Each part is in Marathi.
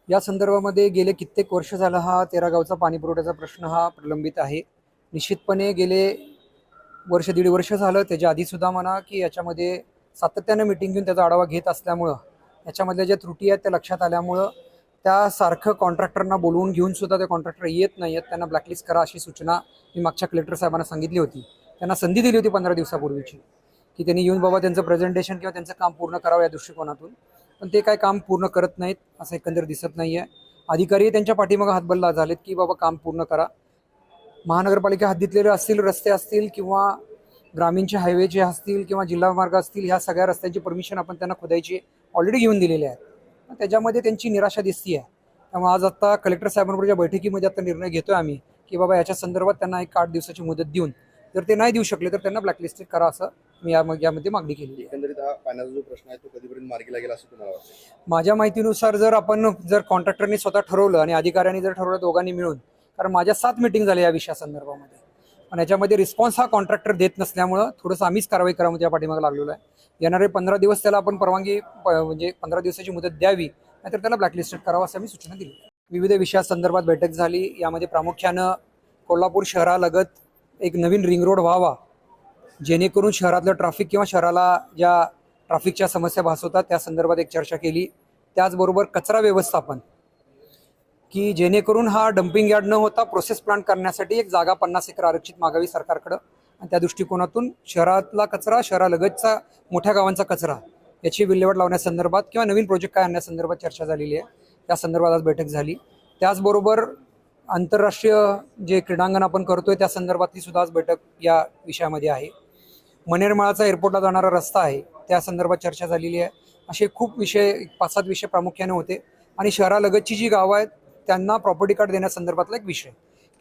या संदर्भामध्ये गेले कित्येक वर्ष झालं हा तेरा गावचा पाणी पुरवठ्याचा प्रश्न हा प्रलंबित आहे. निश्चितपणे गेले वर्ष दीड वर्ष झालं, त्याच्या आधीसुद्धा म्हणा की याच्यामध्ये सातत्यानं मिटिंग घेऊन त्याचा आढावा घेत असल्यामुळं याच्यामधल्या ज्या त्रुटी आहेत त्या लक्षात आल्यामुळं त्यासारखं कॉन्ट्रॅक्टरना बोलवून घेऊन सुद्धा ते कॉन्ट्रॅक्टर येत नाही आहेत. त्यांना ब्लॅकलिस्ट करा अशी सूचना मी मागच्या कलेक्टर साहेबांना सांगितली होती. त्यांना संधी दिली होती 15 दिवसापूर्वीची की त्यांनी येऊन बाबा त्यांचं प्रेझेंटेशन किंवा त्यांचं काम पूर्ण करावं या दृष्टिकोनातून, पण ते काय काम पूर्ण करत नाहीत असं एकंदर दिसत नाही आहे. अधिकारी त्यांच्या पाठीमागं हातबल झालेत की बाबा काम पूर्ण करा. महानगरपालिका हद्दीतलेले असतील रस्ते असतील किंवा ग्रामीणचे हायवे जे असतील किंवा जिल्हा मार्ग असतील, ह्या सगळ्या रस्त्यांची परमिशन आपण त्यांना खोदायची ऑलरेडी घेऊन दिलेली आहे. त्याच्यामध्ये त्यांची निराशा दिसती आहे. त्यामुळे आज आता कलेक्टर साहेबांबरोबरच्या बैठकीमध्ये आता निर्णय घेतोय आम्ही की बाबा याच्या संदर्भात त्यांना एक 8 दिवसाची मुदत देऊन जर ते नाही देऊ शकले तर त्यांना ब्लॅकलिस्टेड करा असं मी यामध्ये मागणी केलेली आहे. एकंदरीत हा पाण्याचा जो प्रश्न आहे तो कधीपर्यंत मार्गी लागेल असं तुम्हाला वाटतं? माझ्या माहितीनुसार जर कॉन्ट्रॅक्टरनी स्वतः ठरवलं आणि अधिकाऱ्यांनी जर ठरवलं दोघांनी मिळून, कारण माझ्या 7 मीटिंग झाल्या या विषयासंदर्भामध्ये, पण याच्यामध्ये रिस्पॉन्स हा कॉन्ट्रॅक्टर देत नसल्यामुळं थोडंसं आम्हीच कारवाई करावं त्या पाठीमागे लागलेलो आहे. येणारे 15 दिवस त्याला आपण परवानगी म्हणजे 15 दिवसाची मुदत द्यावी, नाहीतर त्याला ब्लॅकलिस्टेड करावं असं मी सूचना दिली. विविध विषयासंदर्भात बैठक झाली. यामध्ये प्रामुख्यानं कोल्हापूर शहरालगत एक नवीन रिंग रोड व्हावा, जेणेकरून शहरातलं ट्रॅफिक किंवा शहराला ज्या ट्रॅफिकच्या समस्या भासवतात त्या संदर्भात एक चर्चा केली. त्याचबरोबर कचरा व्यवस्थापन, की जेणेकरून हा डम्पिंग यार्ड न होता प्रोसेस प्लांट करण्यासाठी एक जागा 50 एकर आरक्षित मागावी सरकारकडं, आणि त्या दृष्टिकोनातून शहरातला कचरा, शहरालगतचा मोठ्या गावांचा कचरा याची विल्हेवाट लावण्यासंदर्भात किंवा नवीन प्रोजेक्ट काय आणण्यासंदर्भात चर्चा झालेली आहे. त्या संदर्भात आज बैठक झाली. त्याचबरोबर आंतरराष्ट्रीय जे क्रीडांगण आपण करतोय त्या संदर्भातली सुद्धा आज बैठक या विषयामध्ये आहे. मनेरमाळाचा एअरपोर्टला जाणारा रस्ता आहे त्या संदर्भात चर्चा झालेली आहे. असे खूप विषय 5-7 विषय प्रामुख्याने होते. आणि शहरालगतची जी गावं आहेत त्यांना प्रॉपर्टी कार्ड देण्यासंदर्भातला एक विषय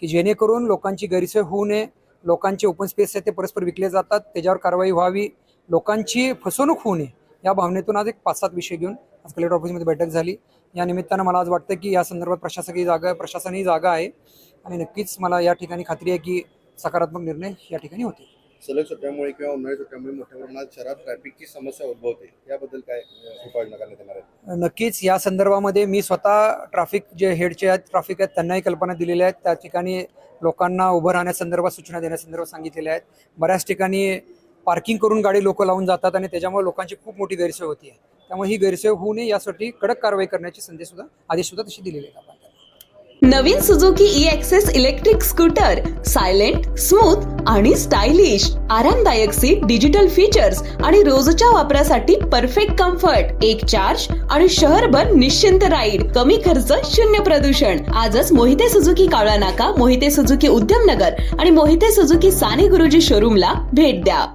की जेणेकरून लोकांची गैरसोय होऊ नये, लोकांचे ओपन स्पेस आहेत ते परस्पर विकले जातात, त्याच्यावर कारवाई व्हावी, लोकांची फसवणूक होऊ नये या भावनेतून आज एक 5-7 विषय घेऊन आज कलेक्टर ऑफिसमध्ये बैठक झाली. या निमित्तानं मला आज वाटतं की या संदर्भात प्रशासनही जागा आहे आणि नक्कीच मला या ठिकाणी खात्री आहे की सकारात्मक निर्णय या ठिकाणी होते. सलग सुट्ट्यामुळे किंवा उन्हाळी सुट्ट्यामुळे मोठ्या प्रमाणात शहरात ट्रॅफिकची समस्या उद्भवते, याबद्दल काय उपाययोजना करण्यात येणार आहेत? नक्कीच या संदर्भामध्ये मी स्वतः ट्रॅफिक जे हेडचे आहेत, ट्रॅफिक आहेत, त्यांनाही कल्पना दिलेल्या आहेत. त्या ठिकाणी लोकांना उभं राहण्यासंदर्भात सूचना देण्यासंदर्भात सांगितलेल्या आहेत. बऱ्याच ठिकाणी पार्किंग करून गाडी लोक लावून जातात आणि त्याच्यामुळे लोकांची खूप मोठी गैरसोय होती आहे. त्यामुळे ही गैरसोय होऊ नये यासाठी कडक कारवाई करण्याची आदेश सुद्धा तशी दिलेले आहेत. नवीन Suzuki e access electric scooter silent, smooth आणि स्टायलिश, आरामदायक सीट, डिजिटल फीचर्स आणि रोजच्या वापरासाठी परफेक्ट कम्फर्ट, एक चार्ज आणि शहरभर निश्चिंत राईड, कमी खर्च, शून्य प्रदूषण. आजच मोहिते सुझुकी कावळा नाका, मोहिते सुझुकी उद्यमनगर आणि मोहिते सुझुकी साने गुरुजी शोरूमला भेट द्या.